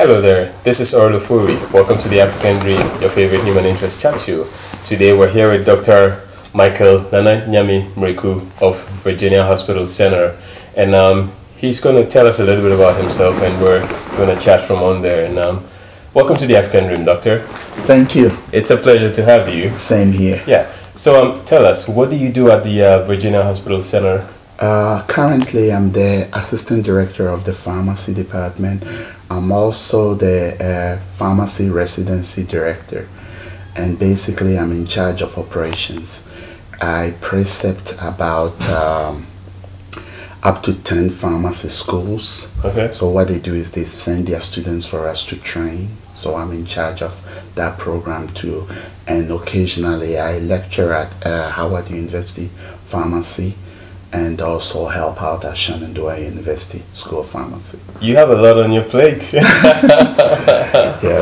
Hello there, this is Ofori. Welcome to The African Dream, your favorite human interest chat show. Today we're here with Dr. Nyame-Mireku of Virginia Hospital Center, and he's going to tell us a little bit about himself, and we're going to chat from on there. And welcome to The African Dream, Doctor. Thank you. It's a pleasure to have you. Same here. Yeah. So tell us, what do you do at the Virginia Hospital Center? Currently, I'm the Assistant Director of the Pharmacy Department. I'm also the Pharmacy Residency Director. And basically, I'm in charge of operations. I precept about up to 10 pharmacy schools. Okay. So what they do is they send their students for us to train. So I'm in charge of that program too. And occasionally, I lecture at Howard University Pharmacy, and also help out at Shenandoah University School of Pharmacy. You have a lot on your plate. Yeah,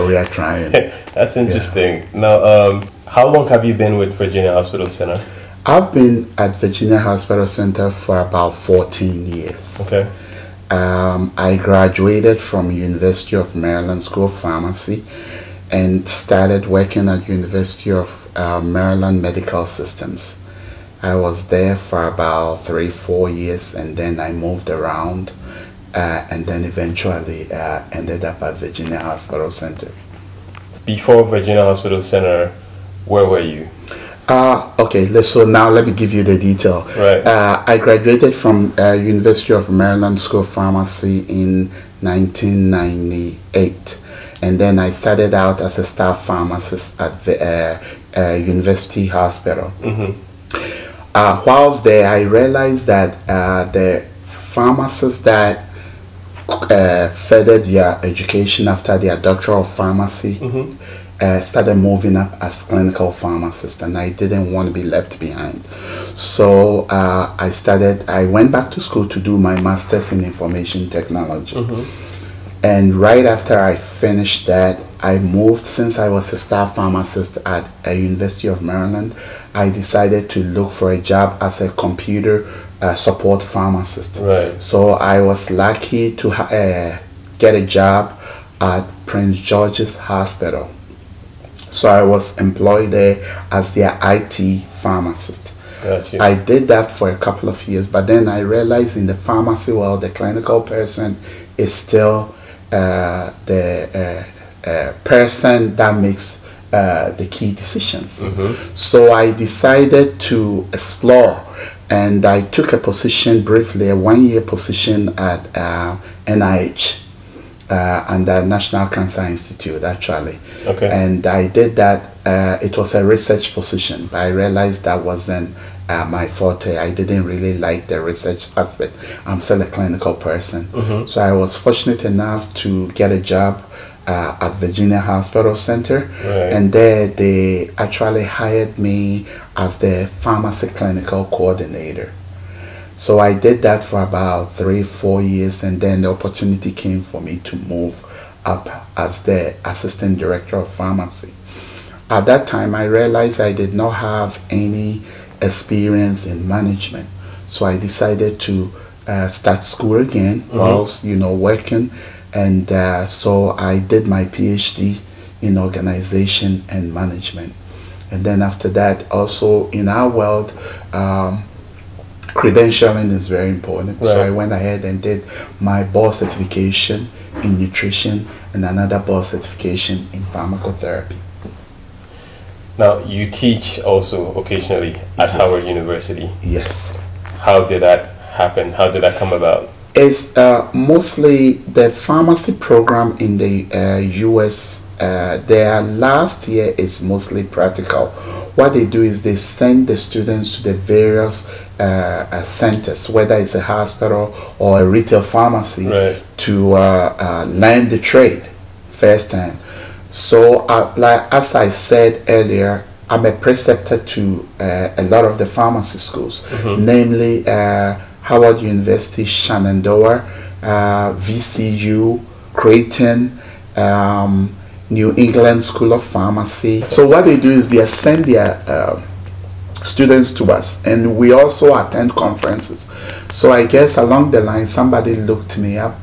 we are trying. That's interesting. Yeah. Now, how long have you been with Virginia Hospital Center? I've been at Virginia Hospital Center for about 14 years. Okay. I graduated from University of Maryland School of Pharmacy and started working at University of Maryland Medical Systems. I was there for about 3-4 years, and then I moved around, and then eventually ended up at Virginia Hospital Center. Before Virginia Hospital Center, where were you? Okay, so now let me give you the detail. Right. I graduated from University of Maryland School of Pharmacy in 1998, and then I started out as a staff pharmacist at the University Hospital. Mm-hmm. Whilst there, I realized that the pharmacists that furthered their education after their doctor of pharmacy started moving up as clinical pharmacists, and I didn't want to be left behind. So I went back to school to do my master's in information technology. And right after I finished that, I moved. Since I was a staff pharmacist at a University of Maryland, I decided to look for a job as a computer support pharmacist. Right. So I was lucky to get a job at Prince George's Hospital. So I was employed there as their IT pharmacist. Gotcha. I did that for a couple of years, but then I realized in the pharmacy world, the clinical person is still the person that makes the key decisions. So I decided to explore, and I took a position briefly, a 1-year position at NIH, and the National Cancer Institute actually. Okay. And I did that. It was a research position, but I realized that wasn't my forte. I didn't really like the research aspect. I'm still a clinical person. So I was fortunate enough to get a job at Virginia Hospital Center. Right. And there they actually hired me as the pharmacy clinical coordinator. So I did that for about 3-4 years, and then the opportunity came for me to move up as the assistant director of pharmacy. At that time, I realized I did not have any experience in management, so I decided to start school again whilst working, and so I did my PhD in organization and management. And then after that, also in our world, credentialing is very important. Right. So I went ahead and did my board certification in nutrition and another board certification in pharmacotherapy. Now, you teach also occasionally at Howard University. Yes. How did that happen? How did that come about? It's mostly the pharmacy program in the US. Their last year is mostly practical. What they do is they send the students to the various centers, whether it's a hospital or a retail pharmacy, right, to learn the trade firsthand. So, like as I said earlier, I'm a preceptor to a lot of the pharmacy schools, namely Howard University, Shenandoah, VCU, Creighton, New England School of Pharmacy. So what they do is they send their students to us, and we also attend conferences. So I guess along the line somebody looked me up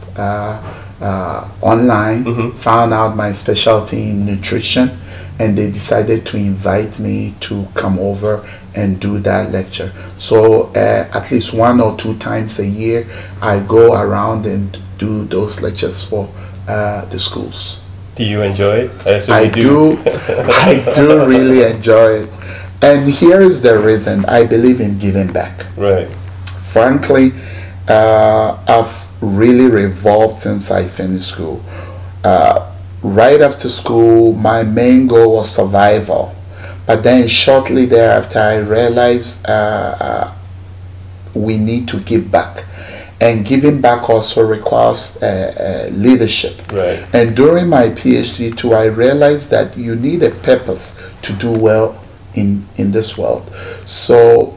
online, found out my specialty in nutrition, and they decided to invite me to come over and do that lecture. So at least 1 or 2 times a year, I go around and do those lectures for the schools. Do you enjoy it? I do. I do really enjoy it. And here is the reason: I believe in giving back. Right. Frankly, I've really revolved since I finished school. Right after school, my main goal was survival. But then shortly thereafter, I realized we need to give back. And giving back also requires leadership. Right. And during my PhD too, I realized that you need a purpose to do well in this world. So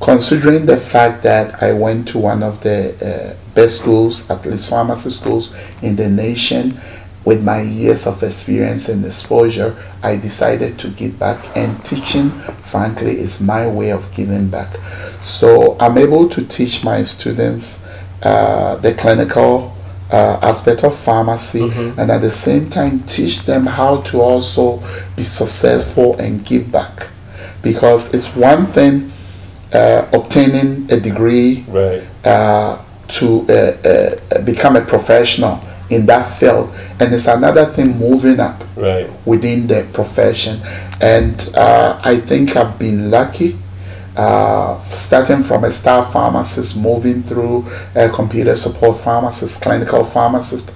considering the fact that I went to one of the best schools, at least pharmacy schools in the nation, with my years of experience and exposure, I decided to give back, and teaching, frankly, is my way of giving back. So I'm able to teach my students the clinical aspect of pharmacy, and at the same time teach them how to also be successful and give back. Because it's one thing obtaining a degree, right, to become a professional in that field, and it's another thing moving up, right, within the profession. And I think I've been lucky, starting from a staff pharmacist, moving through a computer support pharmacist, clinical pharmacist,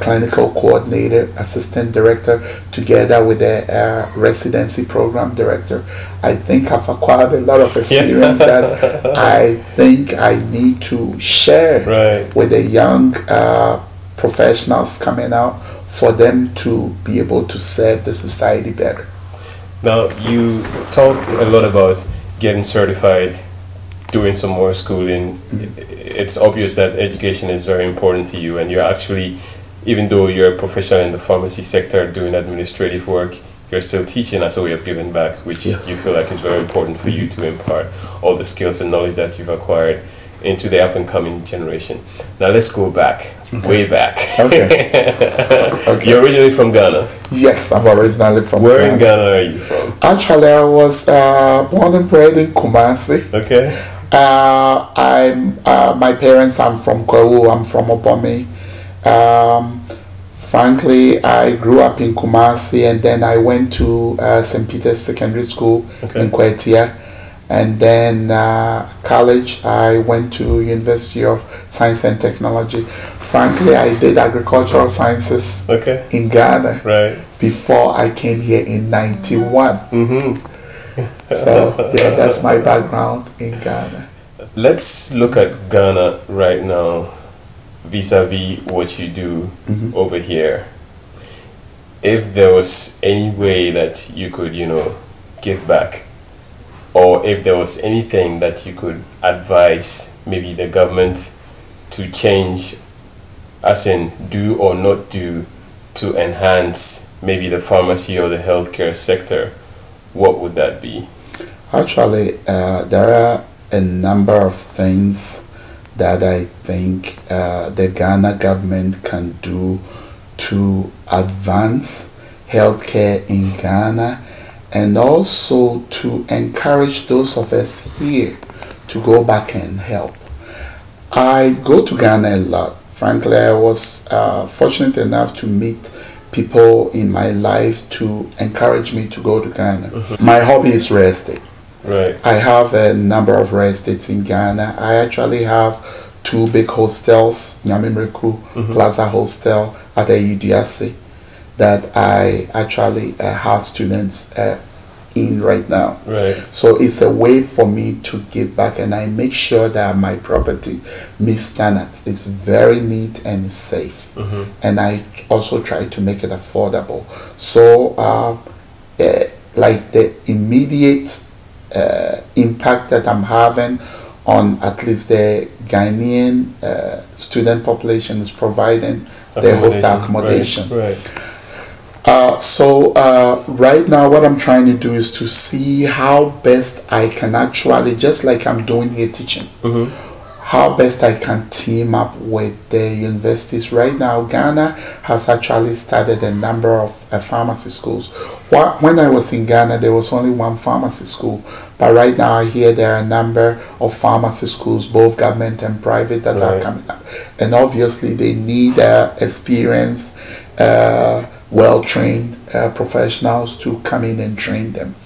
clinical coordinator, assistant director, together with a residency program director. I think I've acquired a lot of experience that I think I need to share, right, with the young professionals coming out, for them to be able to serve the society better. Now, you talked a lot about getting certified, doing some more schooling. It's obvious that education is very important to you, and you're actually, even though you're a professional in the pharmacy sector doing administrative work, you're still teaching as a way of giving back, which Yes. you feel like is very important for you to impart all the skills and knowledge that you've acquired into the up-and-coming generation. Now let's go back, way back. Okay. Okay. You're originally from Ghana? Yes, I'm originally from Where Ghana. in Ghana are you from? Actually, I was born and bred in Kumasi. Okay. My parents, I'm from Kwawu, I'm from Obome. Frankly, I grew up in Kumasi, and then I went to St. Peter's Secondary School in Kwetia. And then college, I went to University of Science and Technology. Frankly, I did agricultural sciences in Ghana, right, before I came here in 91. So yeah, that's my background in Ghana. Let's look at Ghana right now, vis-a-vis what you do over here. If there was any way that you could, give back, or if there was anything that you could advise maybe the government to change, as in do or not do, to enhance maybe the pharmacy or the healthcare sector, what would that be? Actually, there are a number of things that I think the Ghana government can do to advance healthcare in Ghana, and also to encourage those of us here to go back and help. I go to Ghana a lot. Frankly, I was fortunate enough to meet people in my life to encourage me to go to Ghana. My hobby is real estate. Right. I have a number of real estates in Ghana. I actually have 2 big hostels, Nyame-Mireku Plaza Hostel at the UDRC, that I actually have students in right now. Right. So it's a way for me to give back, and I make sure that my property meets standards. It's very neat and it's safe. And I also try to make it affordable. So like the immediate impact that I'm having on at least the Ghanaian student population is providing the hostel accommodation. Right. So right now what I'm trying to do is to see how best I can actually, just like I'm doing here teaching, how best I can team up with the universities. Right now, Ghana has actually started a number of pharmacy schools. When I was in Ghana, there was only one pharmacy school, but right now I hear there are a number of pharmacy schools, both government and private, that are coming up. And obviously they need experienced, well-trained professionals to come in and train them.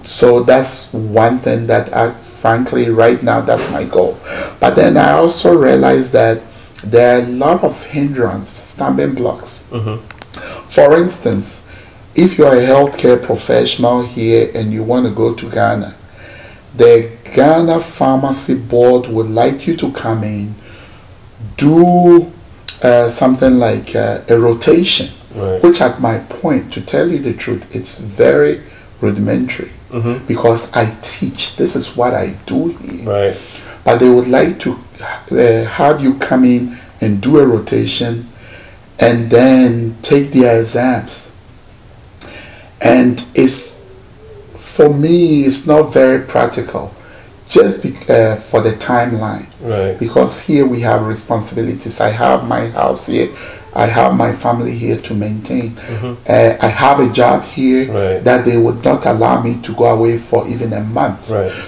So that's one thing that frankly right now that's my goal. But then I also realize that there are a lot of hindrances, stumbling blocks. For instance, if you're a healthcare professional here and you want to go to Ghana, the Ghana Pharmacy Board would like you to come in, do something like a rotation, which at my point, to tell you the truth, it's very rudimentary, because I teach. This is what I do here. But they would like to have you come in and do a rotation and then take their exams. And it's, for me, it's not very practical, just for the timeline. Because here we have responsibilities. I have my house here, I have my family here to maintain. I have a job here that they would not allow me to go away for even a month.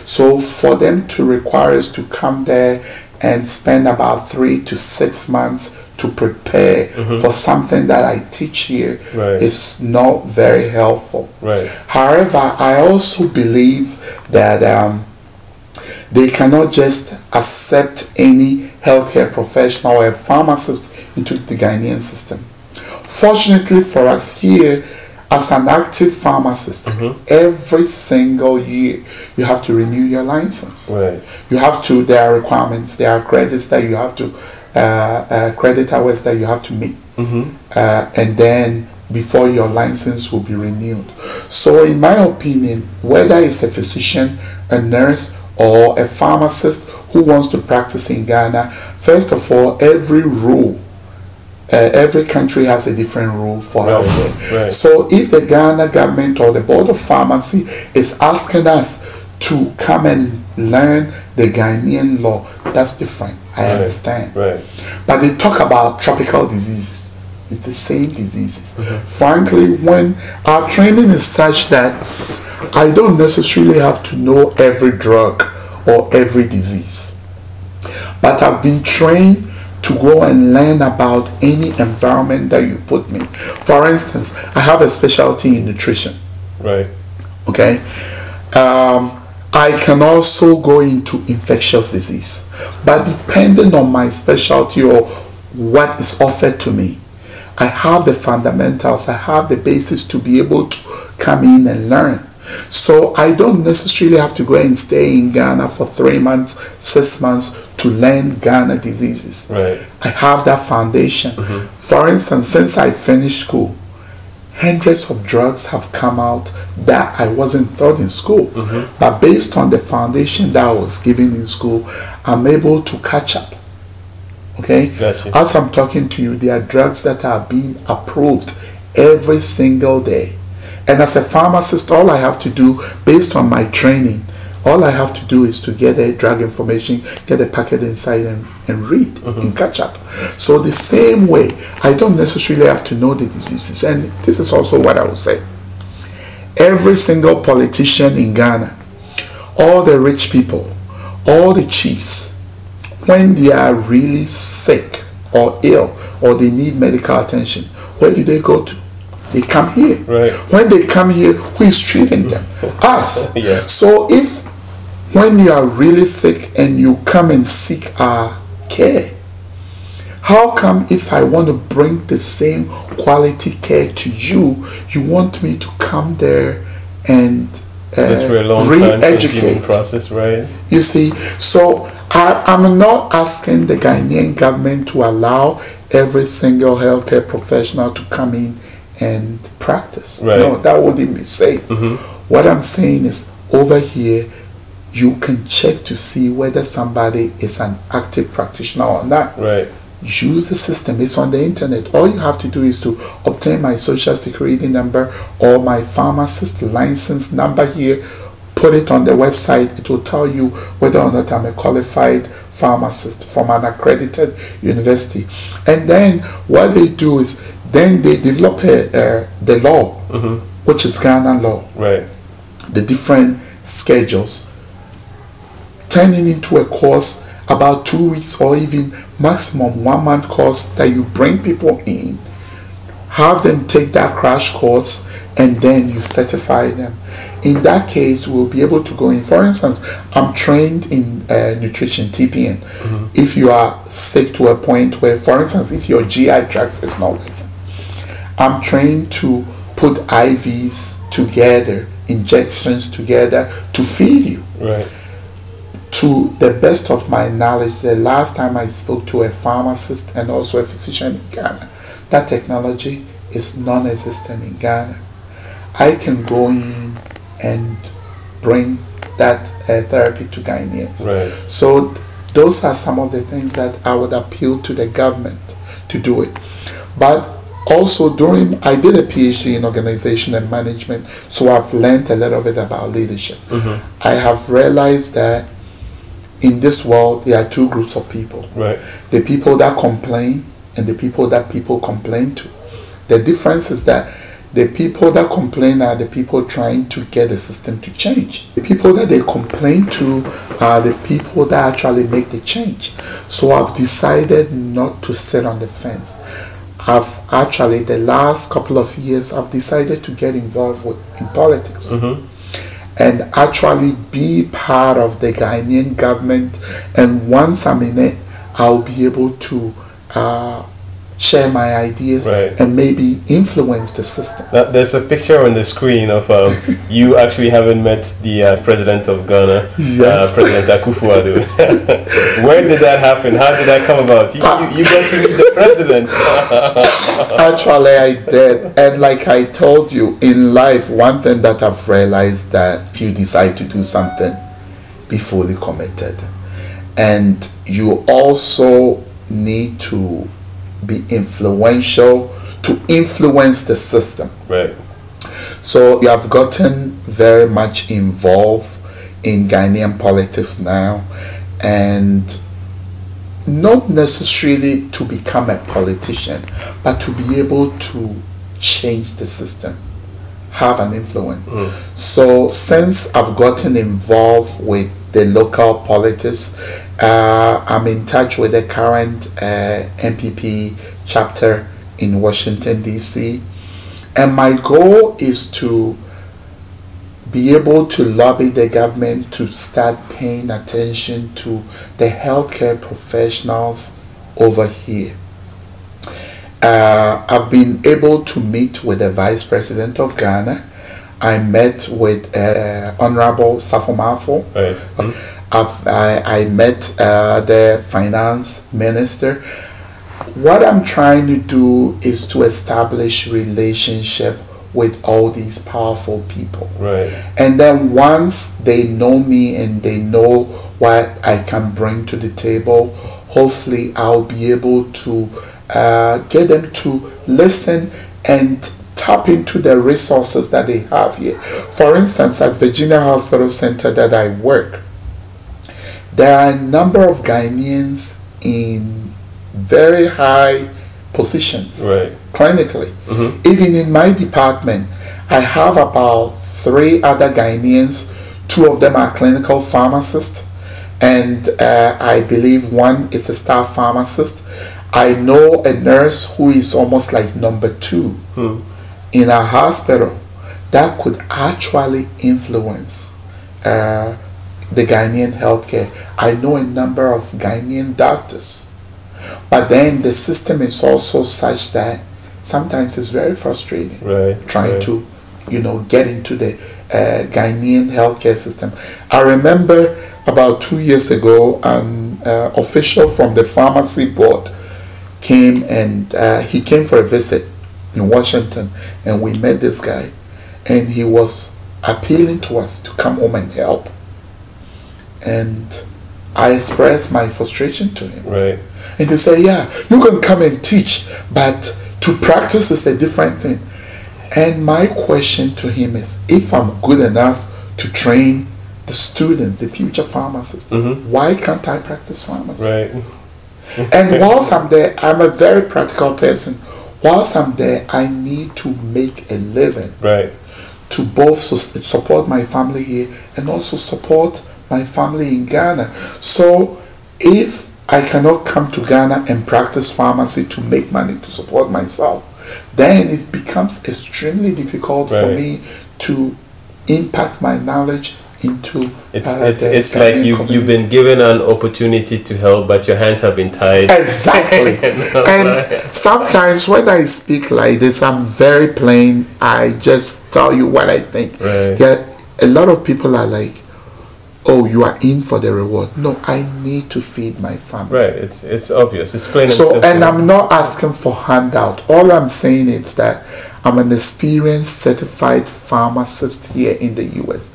So for them to require us to come there and spend about 3 to 6 months to prepare for something that I teach here is not very helpful. However, I also believe that they cannot just accept any healthcare professional or a pharmacist into the Ghanaian system. Fortunately for us here, as an active pharmacist, every single year you have to renew your license. You have to, there are requirements, there are credits that you have to, credit hours that you have to meet. And then before your license will be renewed. So in my opinion, whether it's a physician, a nurse, or a pharmacist who wants to practice in Ghana, first of all, every rule, every country has a different rule for healthcare. So if the Ghana government or the Board of Pharmacy is asking us to come and learn the Ghanaian law, that's different. I understand. But they talk about tropical diseases. It's the same diseases. Frankly, when our training is such that I don't necessarily have to know every drug or every disease, but I've been trained to go and learn about any environment that you put me. For instance, I have a specialty in nutrition. Okay. I can also go into infectious disease, but depending on my specialty or what is offered to me, I have the fundamentals, I have the basis to be able to come in and learn. So I don't necessarily have to go and stay in Ghana for 3 months, 6 months to learn Ghana diseases. I have that foundation. For instance, since I finished school, hundreds of drugs have come out that I wasn't taught in school. But based on the foundation that I was given in school, I'm able to catch up. Okay? As I'm talking to you, there are drugs that are being approved every single day. And as a pharmacist, all I have to do, based on my training, all I have to do is to get the drug information, get the packet inside and read and catch up. So the same way, I don't necessarily have to know the diseases. And this is also what I would say. Every single politician in Ghana, all the rich people, all the chiefs, when they are really sick or ill or they need medical attention, where do they go to? They come here. When they come here, who is treating them? Us. So if when you are really sick and you come and seek our care, how come if I want to bring the same quality care to you, you want me to come there and re-educate? Process, You see, so I'm not asking the Ghanaian government to allow every single healthcare professional to come in and practice. No, that wouldn't be safe. What I'm saying is, over here, you can check to see whether somebody is an active practitioner or not. Use the system. It's on the internet. All you have to do is to obtain my social security number or my pharmacist license number here, put it on the website. It will tell you whether or not I'm a qualified pharmacist from an accredited university. And then what they do is then they develop the law, which is Ghana law. Right. The different schedules, turning into a course about 2 weeks or even maximum 1 month course that you bring people in, have them take that crash course, and then you certify them. In that case, we'll be able to go in. For instance, I'm trained in nutrition, TPN. If you are sick to a point where, for instance, if your GI tract is not working, I'm trained to put IVs together, injections together to feed you. Right. To the best of my knowledge, the last time I spoke to a pharmacist and also a physician in Ghana, that technology is non-existent in Ghana. I can go in and bring that therapy to Ghanaians. Right. So those are some of the things that I would appeal to the government to do it. But also I did a PhD in organization and management, so I've learned a little bit about leadership. I have realized that in this world, there are two groups of people. Right. The people that complain and the people that people complain to. The difference is that the people that complain are the people trying to get the system to change. The people that they complain to are the people that actually make the change. So I've decided not to sit on the fence. I've actually, the last couple of years, I've decided to get involved in politics. And actually be part of the Ghanaian government, and once I'm in it, I'll be able to share my ideas and maybe influence the system. There's a picture on the screen of you actually having met the president of Ghana, President Akufo-Addo. When did that happen? How did that come about? You got to meet the president. Actually, I did. And like I told you, in life, one thing that I've realized, that if you decide to do something, be fully committed. And you also need to be influential to influence the system. Right. So you have gotten very much involved in Ghanaian politics now, and not necessarily to become a politician, but to be able to change the system, have an influence. So since I've gotten involved with the local politics, I'm in touch with the current MPP chapter in Washington, D.C. And my goal is to be able to lobby the government to start paying attention to the healthcare professionals over here. I've been able to meet with the Vice President of Ghana. I met with Honorable Safo. I met the finance minister. What I'm trying to do is to establish relationship with all these powerful people. Right. And then once they know me and they know what I can bring to the table, hopefully I'll be able to get them to listen and tap into the resources that they have here. For instance, at Virginia Hospital Center that I work, there are a number of Ghanaians in very high positions, clinically. Even in my department, I have about 3 other Ghanaians. 2 of them are clinical pharmacists, and I believe 1 is a staff pharmacist. I know a nurse who is almost like number 2 in a hospital that could actually influence the Ghanaian healthcare. I know a number of Ghanaian doctors. But then the system is also such that sometimes it's very frustrating trying to, get into the Ghanaian healthcare system. I remember about 2 years ago, an official from the pharmacy board came, and he came for a visit in Washington, and we met this guy, and he was appealing to us to come home and help. And I expressed my frustration to him. And they say, yeah, you can come and teach, but to practice is a different thing. And my question to him is, if I'm good enough to train the students, the future pharmacists. Why can't I practice pharmacy? Right. And whilst I'm there, I'm a very practical person. Whilst I'm there, I need to make a living. Right. To both support my family here and also support my family in Ghana. So if I cannot come to Ghana and practice pharmacy to make money to support myself, then it becomes extremely difficult for me to impact my knowledge into it's like you've been given an opportunity to help, but your hands have been tied. Exactly. And sometimes when I speak like this, I'm very plain. I just tell you what I think. Right. Yeah, a lot of people are like, oh, you are in for the reward. No, I need to feed my family. Right. It's obvious. It's plain and so simple. And I'm not asking for handout. All I'm saying is that I'm an experienced certified pharmacist here in the US.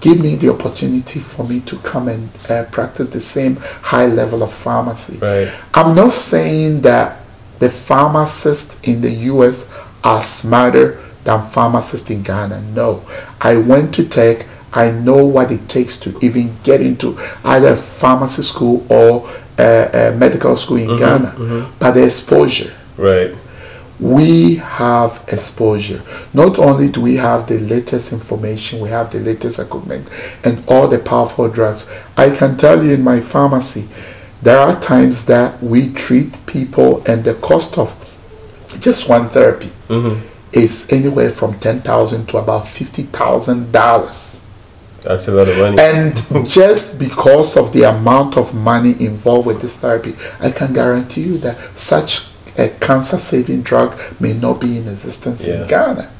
Give me the opportunity for me to come and practice the same high level of pharmacy. Right. I'm not saying that the pharmacists in the US are smarter than pharmacists in Ghana. No. I went to Tech. I know what it takes to even get into either pharmacy school or medical school in Ghana. But the exposure. Right. We have exposure. Not only do we have the latest information, we have the latest equipment and all the powerful drugs. I can tell you in my pharmacy, there are times that we treat people and the cost of just one therapy is anywhere from $10,000 to about $50,000. That's a lot of money. And just because of the amount of money involved with this therapy, I can guarantee you that such a cancer-saving drug may not be in existence in Ghana.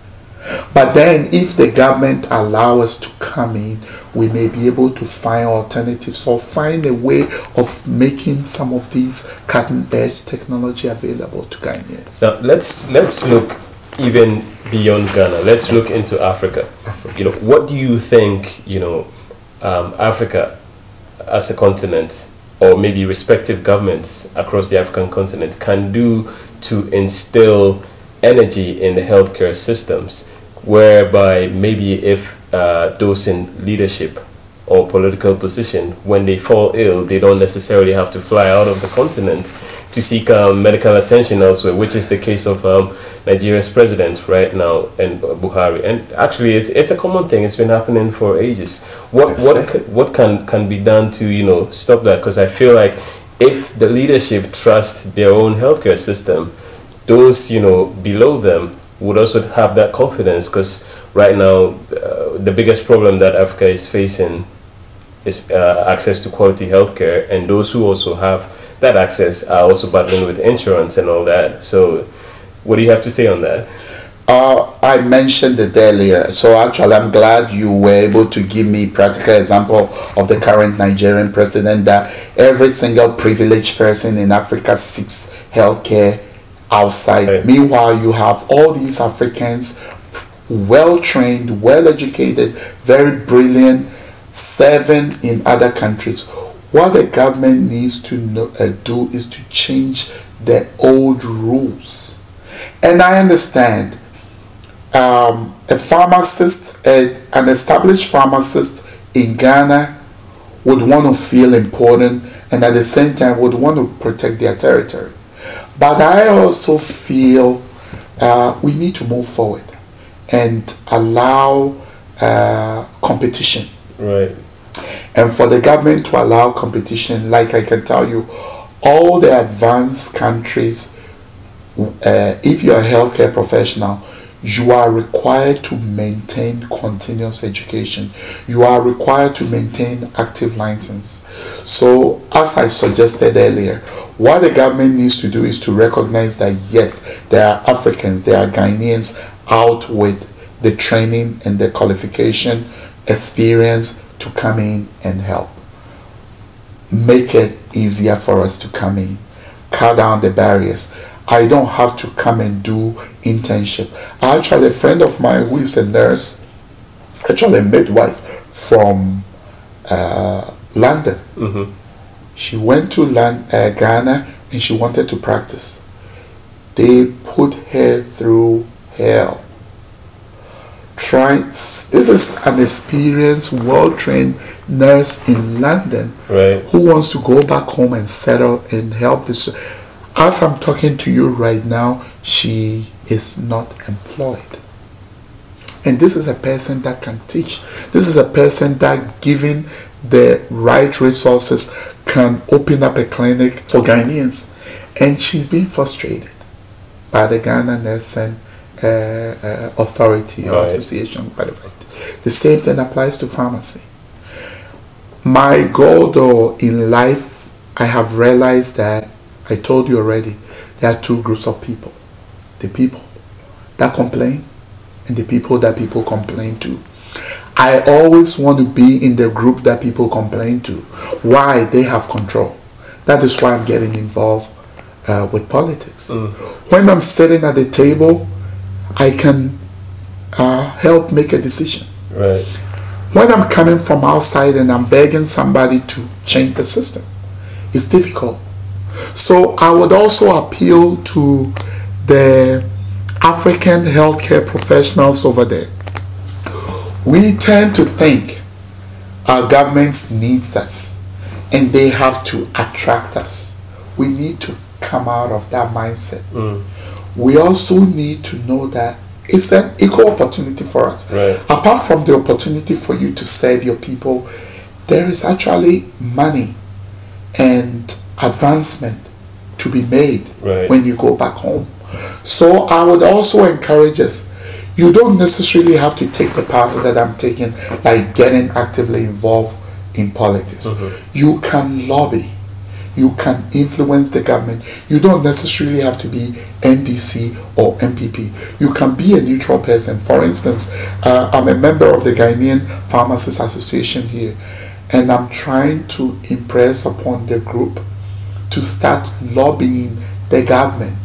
But then if the government allow us to come in, we may be able to find alternatives or find a way of making some of these cutting-edge technology available to Ghanaians. Now let's look even beyond Ghana. Let's look into Africa. You know, what do you think, Africa as a continent, or maybe respective governments across the African continent, can do to instill energy in the healthcare systems, whereby maybe if those in leadership or political position, when they fall ill, they don't necessarily have to fly out of the continent to seek medical attention elsewhere, which is the case of Nigeria's president right now, and Buhari. And actually, it's a common thing. It's been happening for ages. What can be done to stop that? Because I feel like if the leadership trust their own healthcare system, those below them would also have that confidence. Because right now, the biggest problem that Africa is facing is access to quality healthcare, and those who also have that access are also battling with insurance and all that. So what do you have to say on that? I mentioned it earlier, so actually I'm glad you were able to give me practical example of the current Nigerian president, that every single privileged person in Africa seeks healthcare outside. Right. Meanwhile, you have all these Africans, well-trained, well-educated, very brilliant, serving in other countries. What the government needs to do is to change the old rules. And I understand a pharmacist, an established pharmacist in Ghana would want to feel important and at the same time would want to protect their territory. But I also feel we need to move forward and allow competition. Right. And for the government to allow competition, like I can tell you, all the advanced countries, if you're a healthcare professional, you are required to maintain continuous education. You are required to maintain active license. So, as I suggested earlier, what the government needs to do is to recognize that yes, there are Africans, there are Ghanaians out with the training and the qualification, experience to come in and help. Make it easier for us to come in. Cut down the barriers. I don't have to come and do internship. Actually, a friend of mine who is a nurse, actually a midwife from London. Mm-hmm. She went to Ghana and she wanted to practice. They put her through hell, this is an experienced, well-trained nurse in London, right, who wants to go back home and settle and help this. As I'm talking to you right now, she is not employed. And this is a person that can teach. This is a person that, given the right resources, can open up a clinic for Ghanaians. And she's being frustrated by the Ghana Nursing Authority or Association, whatever. The same thing applies to pharmacy. My goal, though, in life, I have realized that, I told you already, there are two groups of people. The people that complain and the people that people complain to. I always want to be in the group that people complain to. Why? They have control. That is why I'm getting involved with politics. When I'm sitting at the table, I can help make a decision. Right. When I'm coming from outside and I'm begging somebody to change the system, it's difficult. So I would also appeal to the African healthcare professionals over there. We tend to think our governments needs us and they have to attract us. We need to come out of that mindset. We also need to know that it's an equal opportunity for us. Right. Apart from the opportunity for you to serve your people, there is actually money and advancement to be made when you go back home. So I would also encourage us, you don't necessarily have to take the path that I'm taking, like getting actively involved in politics. You can lobby. You can influence the government. You don't necessarily have to be NDC or MPP. You can be a neutral person. For instance, I'm a member of the Ghanaian Pharmacists Association here, and I'm trying to impress upon the group to start lobbying the government.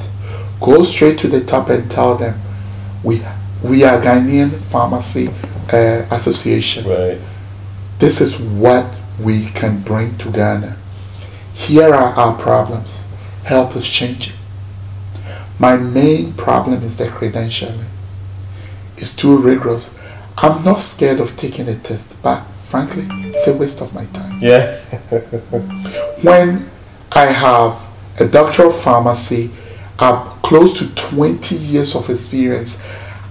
Go straight to the top and tell them, we are Ghanaian Pharmacy Association. Right. This is what we can bring to Ghana. Here are our problems. Help us change it. My main problem is the credentialing. It's too rigorous. I'm not scared of taking a test, but frankly, it's a waste of my time. Yeah. When I have a doctor of pharmacy, close to 20 years of experience,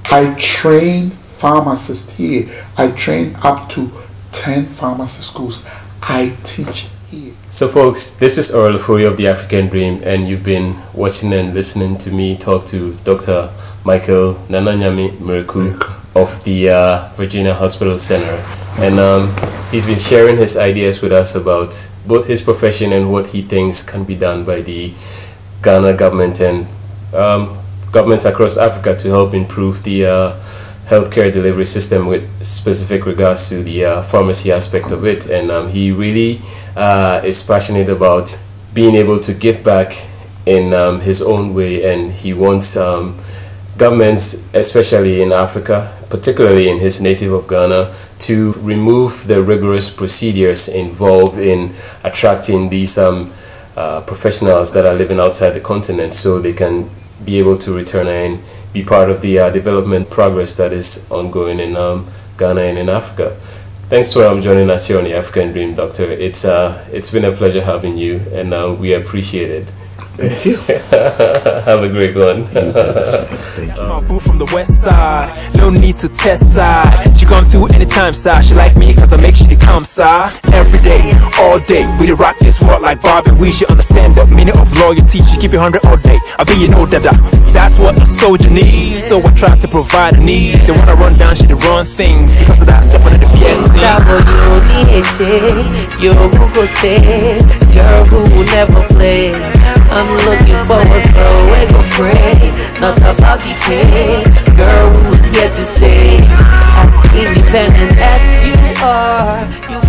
I train pharmacists here. I train up to 10 pharmacy schools. I teach here. So folks, this is Ofori of The African Dream, and you've been watching and listening to me talk to Dr. Nyame-Mireku of the Virginia Hospital Center. And he's been sharing his ideas with us about both his profession and what he thinks can be done by the Ghana government and governments across Africa to help improve the healthcare delivery system with specific regards to the pharmacy aspect of it. And he really is passionate about being able to give back in his own way, and he wants governments, especially in Africa, particularly in his native of Ghana, to remove the rigorous procedures involved in attracting these professionals that are living outside the continent, so they can be able to return and be part of the development progress that is ongoing in Ghana and in Africa. Thanks for joining us here on The African Dream, Doctor. It's been a pleasure having you, and we appreciate it. Thank you. Have a great one. That's my boo from the west side. No need to test side. She come through anytime side. She like me cause I make sure it comes side. Every day, all day. We the rock this world like Bobby. We should understand the meaning of loyalty. She keep it 100 all day. I be you know that that's what a soldier needs. So I try to provide a need. They wanna run down, she the run things. Because of that stuff under the fiesta. Your Google said, girl who will never play. I'm looking for a girl who go pray, not a buggy pay. Girl who's here to stay, as independent as you are. You